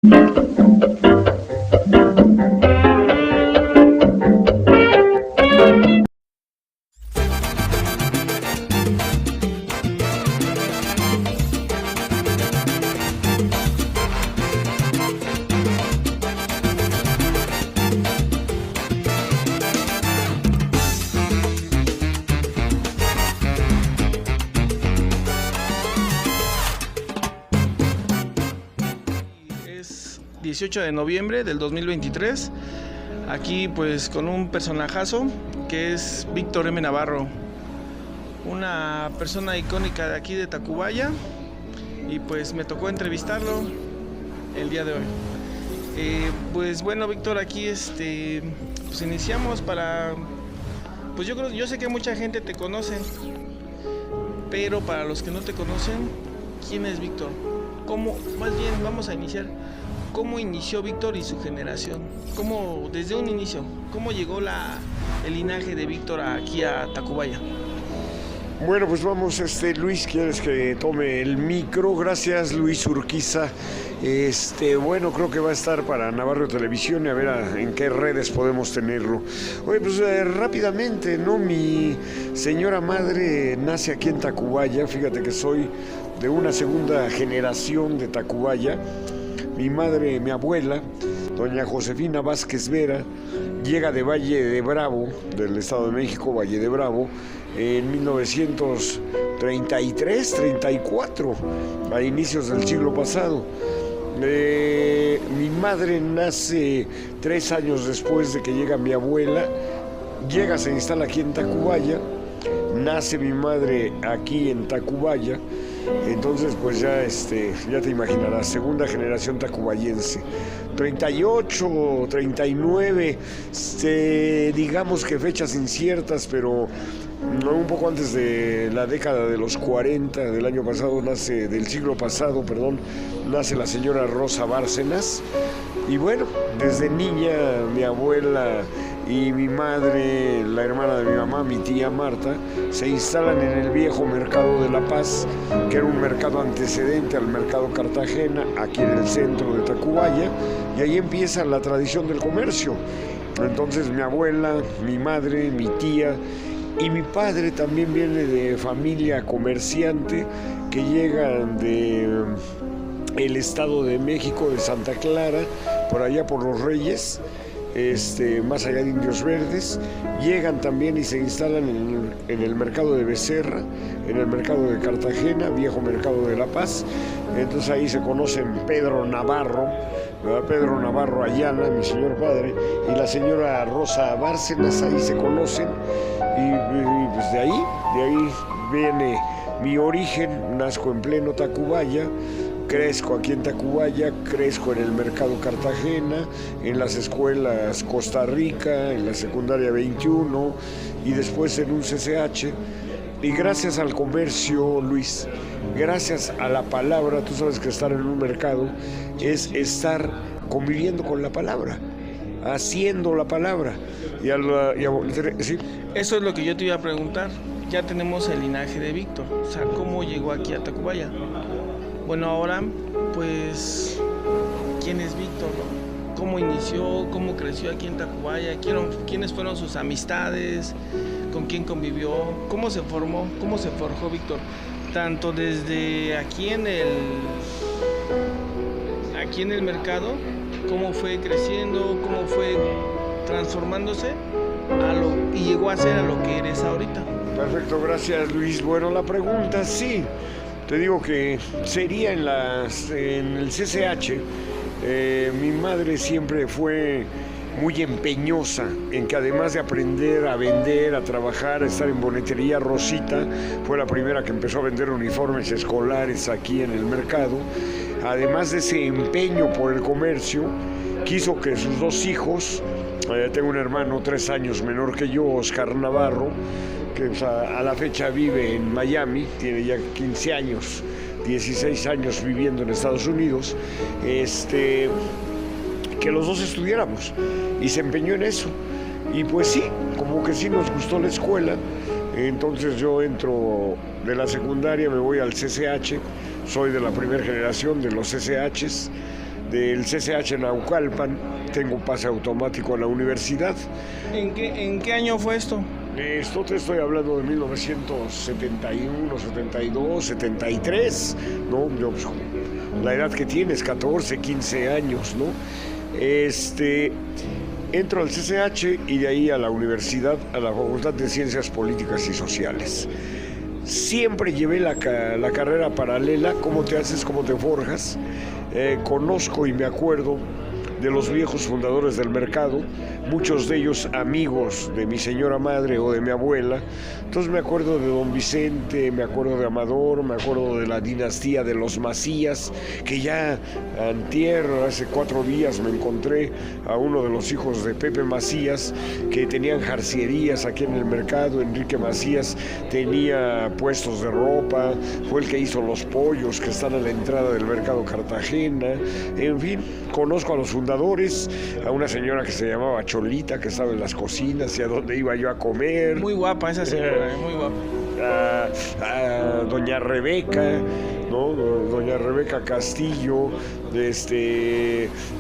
Es 18 de noviembre del 2023, aquí pues con un personajazo que es Víctor M. Navarro, una persona icónica de aquí de Tacubaya, y pues me tocó entrevistarlo el día de hoy. Pues bueno, Víctor, aquí pues iniciamos para, pues yo sé que mucha gente te conoce, pero para los que no te conocen, ¿quién es Víctor? Más bien vamos a iniciar, ¿cómo inició Víctor y su generación? Desde un inicio, ¿cómo llegó el linaje de Víctor aquí a Tacubaya? Bueno, pues vamos, Luis, ¿quieres que tome el micro? Gracias, Luis Urquiza. Bueno, creo que va a estar para Navarro Televisión y a ver en qué redes podemos tenerlo. Oye, pues rápidamente, ¿no? Mi señora madre nace aquí en Tacubaya, fíjate que soy de una segunda generación de Tacubaya. Mi madre, mi abuela, doña Josefina Vázquez Vera, llega de Valle de Bravo, del Estado de México, Valle de Bravo, en 1933-34, a inicios del siglo pasado. Mi madre nace 3 años después de que llega mi abuela, se instala aquí en Tacubaya, nace mi madre aquí en Tacubaya. Entonces pues ya te imaginarás, segunda generación tacubayense, 38, 39, digamos que fechas inciertas, pero un poco antes de la década de los 40 del año pasado, del siglo pasado, nace la señora Rosa Bárcenas. Y bueno, desde niña mi abuela y mi madre, la hermana de mi mamá, mi tía Marta, se instalan en el viejo mercado de La Paz, que era un mercado antecedente al mercado Cartagena, aquí en el centro de Tacubaya, y ahí empieza la tradición del comercio. Entonces mi abuela, mi madre, mi tía y mi padre también viene de familia comerciante que llegan de el Estado de México, de Santa Clara, por allá por Los Reyes, más allá de Indios Verdes, llegan también y se instalan en el mercado de Becerra, en el mercado de Cartagena, viejo mercado de La Paz. Entonces ahí se conocen Pedro Navarro, ¿verdad? Pedro Navarro Ayala, mi señor padre, y la señora Rosa Bárcenas, ahí se conocen, y pues de ahí viene mi origen. Nazco en pleno Tacubaya, crezco aquí en Tacubaya, crezco en el mercado Cartagena, en las escuelas Costa Rica, en la secundaria 21 y después en un CCH. Y gracias al comercio, Luis, gracias a la palabra, tú sabes que estar en un mercado es estar conviviendo con la palabra, haciendo la palabra. ¿Sí? Eso es lo que yo te iba a preguntar. Ya tenemos el linaje de Víctor, o sea, ¿cómo llegó aquí a Tacubaya? Bueno, ahora, pues, ¿quién es Víctor, no? ¿Cómo inició? ¿Cómo creció aquí en Tacubaya? ¿Quiénes fueron sus amistades? ¿Con quién convivió? ¿Cómo se formó? ¿Cómo se forjó Víctor? Tanto desde aquí en el mercado, cómo fue creciendo, cómo fue transformándose y llegó a ser a lo que eres ahorita. Perfecto, gracias, Luis. Bueno, la pregunta sí. Te digo que sería en el CCH. Mi madre siempre fue muy empeñosa en que, además de aprender a vender, a trabajar, a estar en bonetería, Rosita fue la primera que empezó a vender uniformes escolares aquí en el mercado. Además de ese empeño por el comercio, quiso que sus 2 hijos, tengo un hermano 3 años menor que yo, Oscar Navarro, que a la fecha vive en Miami, tiene ya 15 años, 16 años viviendo en Estados Unidos, que los 2 estudiáramos, y se empeñó en eso. Y pues sí, como que sí nos gustó la escuela. Entonces yo entro de la secundaria, me voy al CCH, soy de la primera generación de los CCHs. del CCH Naucalpan, tengo pase automático a la universidad. ¿En qué año fue esto? Esto te estoy hablando de 1971, 72, 73, ¿no? Yo, pues, la edad que tienes, 14, 15 años, ¿no? Entro al CCH y de ahí a la universidad, a la Facultad de Ciencias Políticas y Sociales. Siempre llevé la carrera paralela, cómo te haces, cómo te forjas. Conozco y me acuerdo de los viejos fundadores del mercado, muchos de ellos amigos de mi señora madre o de mi abuela. Entonces me acuerdo de don Vicente, me acuerdo de Amador, me acuerdo de la dinastía de los Macías, que ya antier, hace 4 días, me encontré a uno de los hijos de Pepe Macías, que tenían jarcierías aquí en el mercado. Enrique Macías tenía puestos de ropa, fue el que hizo los pollos que están a la entrada del mercado Cartagena. En fin, conozco a los fundadores, a una señora que se llamaba Cholita, que estaba en las cocinas y a donde iba yo a comer. Muy guapa esa señora, muy guapa. A doña Rebeca, ¿no? Doña Rebeca Castillo,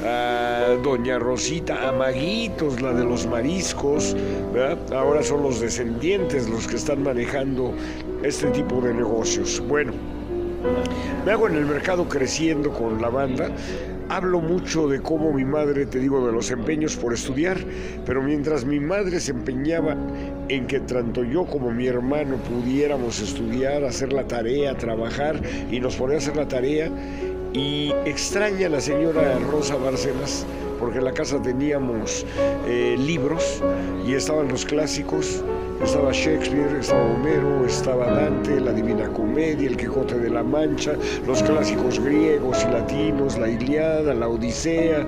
a doña Rosita Amaguitos, la de los mariscos, ¿verdad? Ahora son los descendientes los que están manejando este tipo de negocios. Bueno, me hago en el mercado creciendo con la banda. Hablo mucho de cómo mi madre, te digo, de los empeños por estudiar, pero mientras mi madre se empeñaba en que tanto yo como mi hermano pudiéramos estudiar, hacer la tarea, trabajar, y nos ponía a hacer la tarea, y extraña a la señora Rosa Bárcenas, porque en la casa teníamos libros y estaban los clásicos. Estaba Shakespeare, estaba Homero, estaba Dante, la Divina Comedia, el Quijote de la Mancha, los clásicos griegos y latinos, la Ilíada, la Odisea.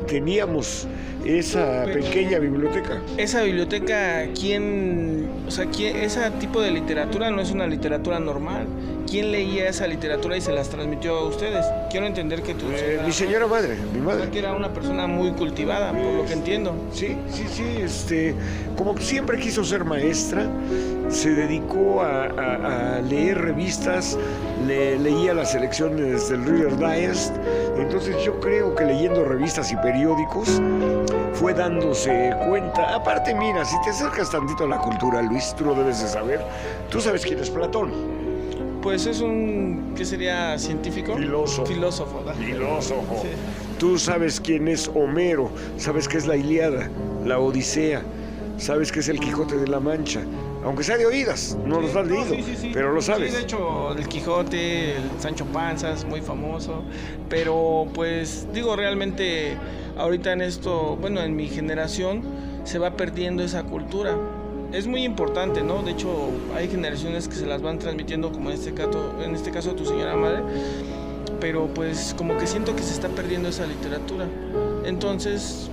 Teníamos esa pequeña biblioteca. Esa biblioteca, ese tipo de literatura no es una literatura normal. ¿Quién leía esa literatura y se las transmitió a ustedes? Quiero entender que mi señora madre, mi madre. Que era una persona muy cultivada, por lo que entiendo. Sí, como siempre quiso ser maestra, se dedicó a leer revistas, leía las selecciones del Reader Digest. Entonces yo creo que leyendo revistas y periódicos fue dándose cuenta. Aparte, mira, si te acercas tantito a la cultura, Luis, tú lo debes de saber. Tú sabes quién es Platón. Pues es ¿qué sería? ¿Científico? Filósofo. Filósofo. Sí. Tú sabes quién es Homero, sabes qué es la Ilíada, la Odisea, sabes qué es el Quijote de la Mancha. Aunque sea de oídas, no los has leído, pero lo sabes. Sí, de hecho, el Quijote, el Sancho Panza es muy famoso, pero pues digo, realmente ahorita en mi generación se va perdiendo esa cultura. Es muy importante, ¿no? De hecho, hay generaciones que se las van transmitiendo, como en este caso tu señora madre, pero pues como que siento que se está perdiendo esa literatura. Entonces,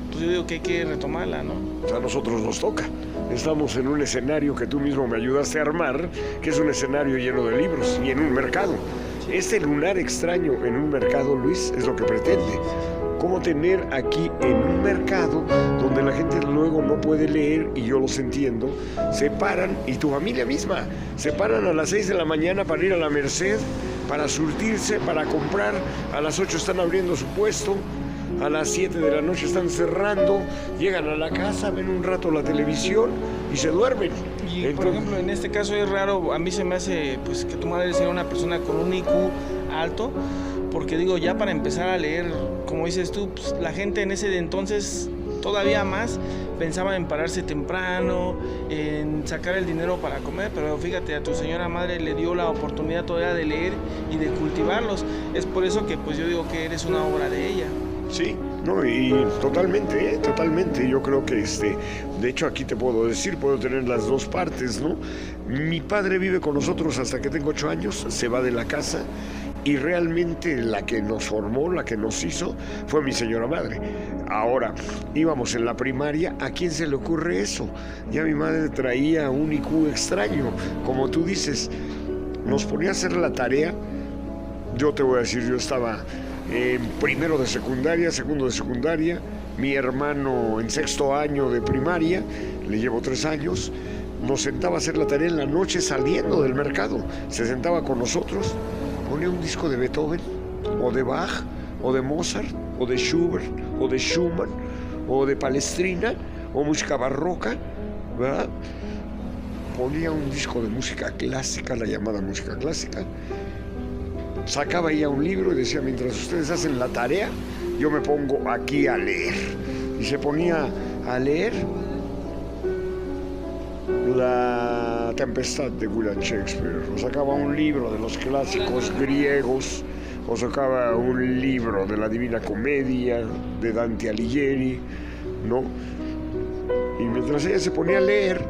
pues yo digo que hay que retomarla, ¿no? A nosotros nos toca. Estamos en un escenario que tú mismo me ayudaste a armar, que es un escenario lleno de libros y en un mercado. Este lunar extraño en un mercado, Luis, es lo que pretende. Cómo tener aquí en un mercado donde la gente luego no puede leer, y yo los entiendo, se paran, y tu familia misma, se paran a las 6 de la mañana para ir a la Merced, para surtirse, para comprar. A las 8 están abriendo su puesto, a las 7 de la noche están cerrando, llegan a la casa, ven un rato la televisión y se duermen. Y por ejemplo, en este caso es raro, a mí se me hace pues que tu madre sea una persona con un IQ alto, porque digo, ya para empezar a leer, como dices tú, pues, la gente en ese entonces todavía más pensaba en pararse temprano, en sacar el dinero para comer, pero fíjate, a tu señora madre le dio la oportunidad todavía de leer y de cultivarlos. Es por eso que pues yo digo que eres una obra de ella. Sí, no, y totalmente. Yo creo que de hecho aquí te puedo decir, puedo tener las dos partes, ¿no? Mi padre vive con nosotros hasta que tengo 8 años, se va de la casa, y realmente la que nos formó, la que nos hizo, fue mi señora madre. Ahora, íbamos en la primaria, ¿a quién se le ocurre eso? Ya mi madre traía un IQ extraño, como tú dices, nos ponía a hacer la tarea. Yo te voy a decir, yo estaba en primero de secundaria, segundo de secundaria, mi hermano en 6º año de primaria, le llevo 3 años, nos sentaba a hacer la tarea en la noche saliendo del mercado, se sentaba con nosotros, ponía un disco de Beethoven o de Bach, o de Mozart, o de Schubert, o de Schumann, o de Palestrina, o música barroca, ¿verdad? Ponía un disco de música clásica, la llamada música clásica, sacaba ya un libro y decía, mientras ustedes hacen la tarea, yo me pongo aquí a leer. Y se ponía a leer La Tempestad de William Shakespeare, o sacaba un libro de los clásicos griegos, o sacaba un libro de la Divina Comedia de Dante Alighieri, ¿no? Y mientras ella se ponía a leer,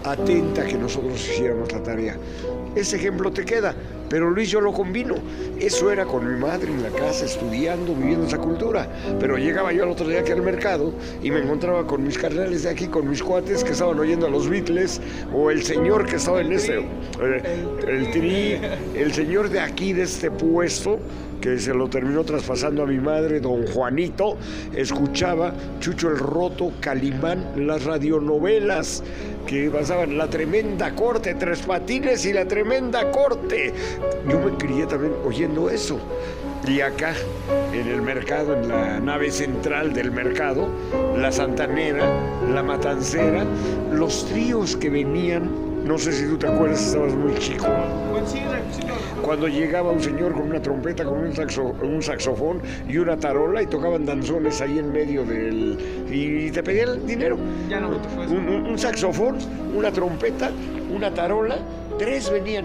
atenta a que nosotros hiciéramos la tarea. Ese ejemplo te queda, pero Luis, yo lo combino. Eso era con mi madre en la casa, estudiando, viviendo esa cultura. Pero llegaba yo al otro día aquí al mercado y me encontraba con mis carnales de aquí, con mis cuates que estaban oyendo a los Beatles, o el señor que estaba en el Tri, el señor de aquí, de este puesto, que se lo terminó traspasando a mi madre, don Juanito, escuchaba Chucho el Roto, Calimán, las radionovelas que pasaban, La Tremenda Corte, Tres Patines y La Tremenda Corte. Yo me crié también oyendo eso. Y acá, en el mercado, en la nave central del mercado, la santanera, la matancera, los tríos que venían, no sé si tú te acuerdas, estabas muy chico. Cuando llegaba un señor con una trompeta, con un saxofón y una tarola, y tocaban danzones ahí en medio del... y te pedían el dinero. Ya no te fue. Un saxofón, una trompeta, una tarola, 3 venían.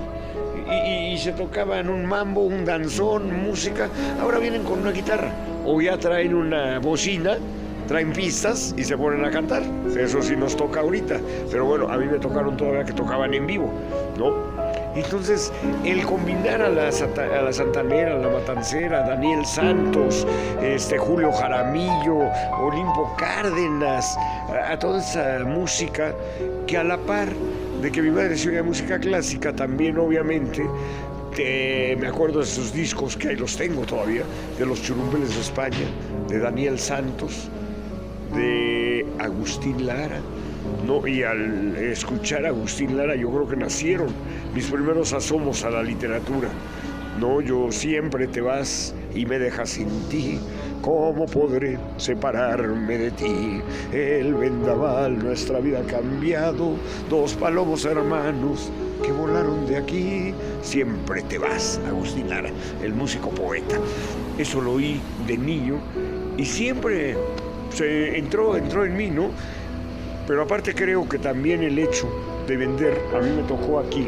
Y se tocaban un mambo, un danzón, música. Ahora vienen con una guitarra, o ya traen una bocina, traen pistas y se ponen a cantar. Eso sí nos toca ahorita, pero bueno, a mí me tocaron todavía que tocaban en vivo, ¿no? Entonces, el combinar a la santanera, a la matancera, a Daniel Santos, Julio Jaramillo, Olimpo Cárdenas, a toda esa música, que a la par de que mi madre se oía música clásica, también obviamente me acuerdo de sus discos, que ahí los tengo todavía, de los Churumbeles de España, de Daniel Santos, de Agustín Lara, ¿no? Y al escuchar a Agustín Lara, yo creo que nacieron mis primeros asomos a la literatura, ¿no? Yo siempre te vas y me dejas sin ti. ¿Cómo podré separarme de ti? El vendaval, nuestra vida ha cambiado. 2 palomos hermanos que volaron de aquí. Siempre te vas, Agustín Lara, el músico poeta. Eso lo oí de niño y siempre se entró en mí, ¿no? Pero aparte creo que también el hecho de vender, a mí me tocó aquí,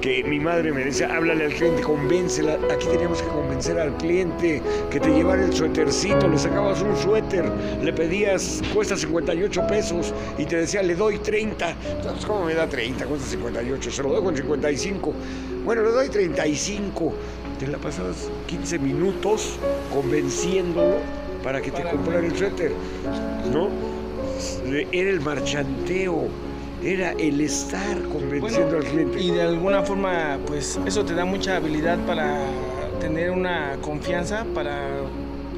que mi madre me decía, háblale al cliente, convéncela. Aquí teníamos que convencer al cliente que te llevara el suétercito, le sacabas un suéter, le pedías, cuesta 58 pesos, y te decía, le doy 30. Entonces, ¿cómo me da 30? Cuesta 58, se lo doy con 55. Bueno, le doy 35. Te la pasabas 15 minutos convenciéndolo para que te comprara el suéter, ¿no? Era el marchanteo, era el estar convenciendo al cliente. Y de alguna forma, pues eso te da mucha habilidad para tener una confianza, para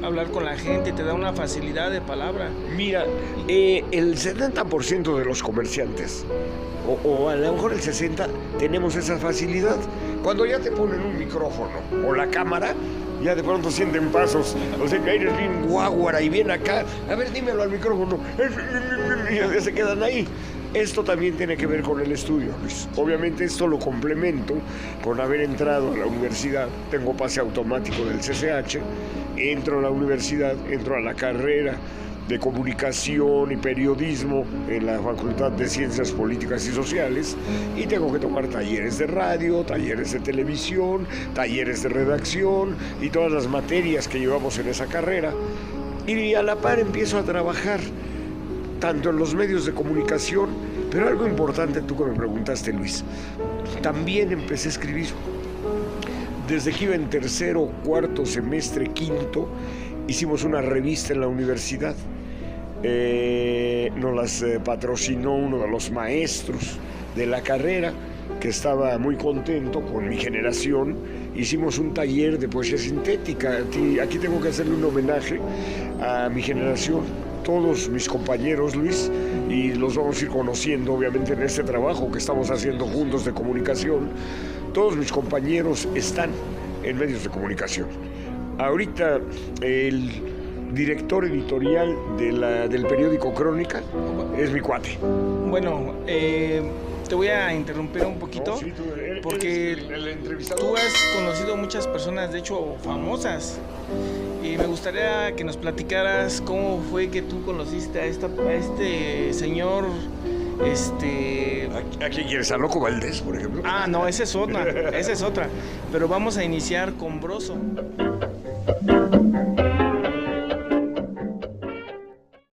hablar con la gente, te da una facilidad de palabra. Mira, el 70% de los comerciantes, o a lo mejor el 60%, tenemos esa facilidad. Cuando ya te ponen un micrófono o la cámara, ya de pronto sienten pasos, o sea que eres bien guaguara y bien acá, a ver, dímelo al micrófono, y ya se quedan ahí. Esto también tiene que ver con el estudio, Luis. Obviamente esto lo complemento con haber entrado a la universidad, tengo pase automático del CCH, entro a la universidad, entro a la carrera de Comunicación y Periodismo en la Facultad de Ciencias Políticas y Sociales, y tengo que tomar talleres de radio, talleres de televisión, talleres de redacción y todas las materias que llevamos en esa carrera. Y a la par empiezo a trabajar tanto en los medios de comunicación, pero algo importante, tú que me preguntaste, Luis, también empecé a escribir. Desde que iba en tercero, cuarto semestre, quinto, hicimos una revista en la universidad. Nos las patrocinó uno de los maestros de la carrera, que estaba muy contento con mi generación. Hicimos un taller de poesía sintética. Aquí tengo que hacerle un homenaje a mi generación, todos mis compañeros, Luis, y los vamos a ir conociendo obviamente en este trabajo que estamos haciendo juntos de comunicación. Todos mis compañeros están en medios de comunicación. Ahorita el director editorial del periódico Crónica es mi cuate. Bueno, te voy a interrumpir un poquito, No, sí, porque el entrevistador. tú has conocido muchas personas, de hecho, famosas. Y me gustaría que nos platicaras cómo fue que tú conociste a este señor, ¿A quién quieres? ¿A Loco Valdés, por ejemplo? Ah, no, esa es otra. Pero vamos a iniciar con Broso.